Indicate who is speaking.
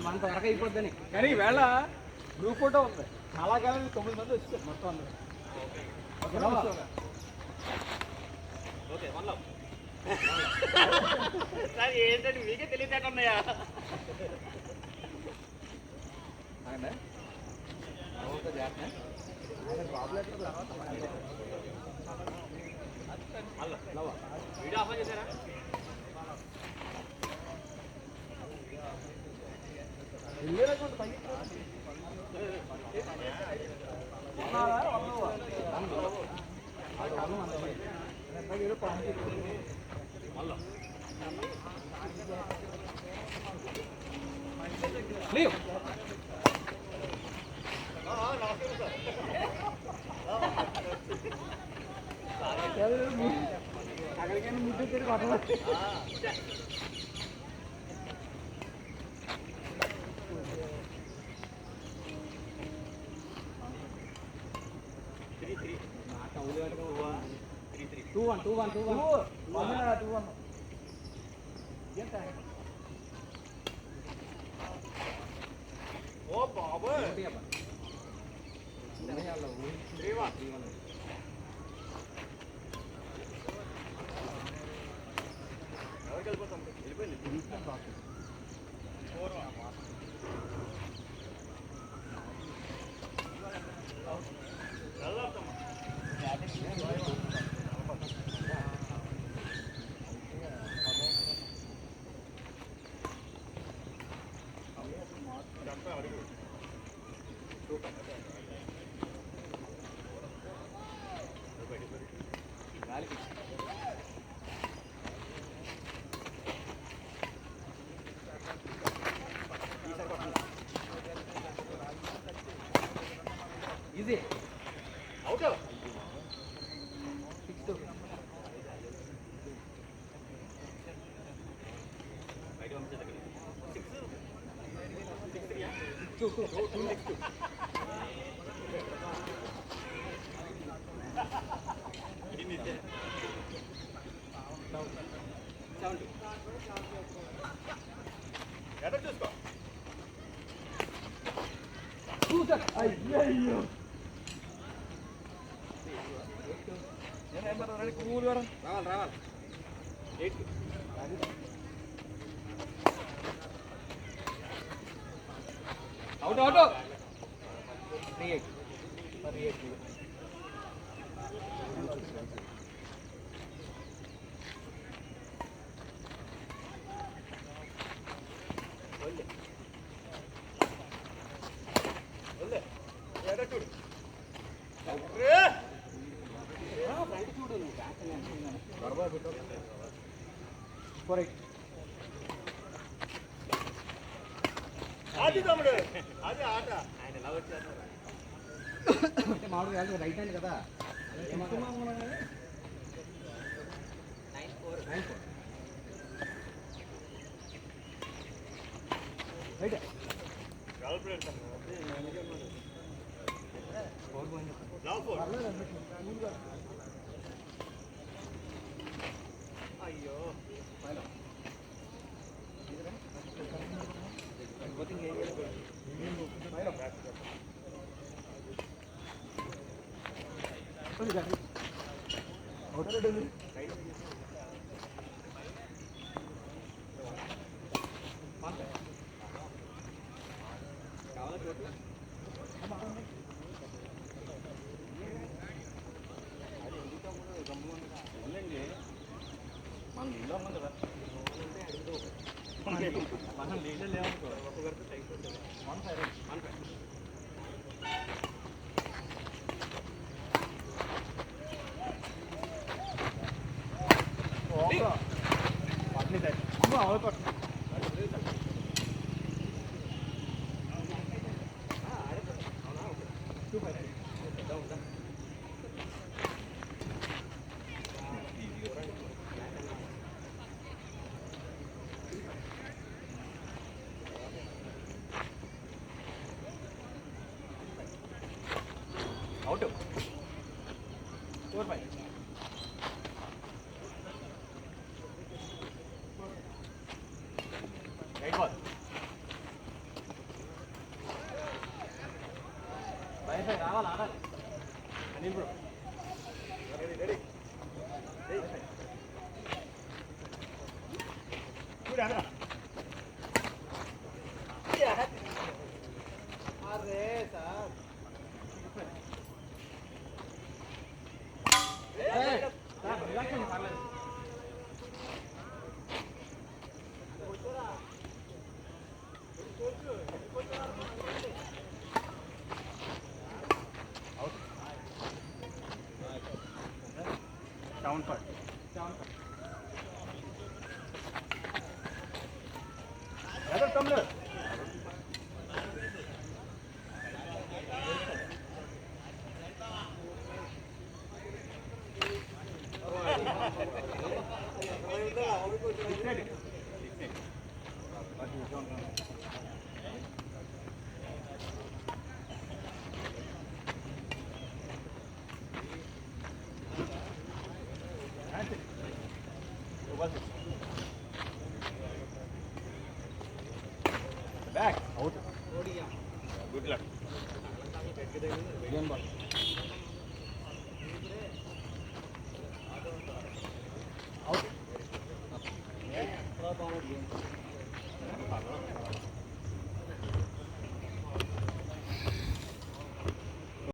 Speaker 1: మన త్వరగా అయిపోద్దని కానీ ఈవేళ గ్రూప్ ఫోటో ఉంది. చాలా కాలం 9 మంది వచ్చారు మొత్తం అందరూ.
Speaker 2: ఏంటంటే మీకే తెలియదేట ఉన్నాయా? వీడియో ఆఫ్ చేశారా?
Speaker 1: అక్కడికైనా ముద్దు తిరిగి కొట్టలేదు. టూ వన్
Speaker 2: ఓ బాబు ఎవరికి వెళ్ళిపోతాం? వెళ్ళిపోయింది.
Speaker 1: ఈజీ
Speaker 2: అవుట్ చూసుకో.
Speaker 1: అయ్యో
Speaker 2: రావాలి
Speaker 1: అవుట్ అవుట్ 3-8
Speaker 2: చూడు అది తమ్ముడు, అది ఆట. ఆయన ఎలా వచ్చారు
Speaker 1: అంటే మామూలుగా రైట్ హ్యాండ్ కదా. రైట్
Speaker 2: అయ్యో మన నీళ్ళు అమ్మ కదా, మన నీళ్ళు లేవనుకో ఒక్కొక్కరికి తగ్గిపోతుంది. Out 4-5
Speaker 1: 7 5. Better come there. Back. Out. Good luck. Game ball. Out.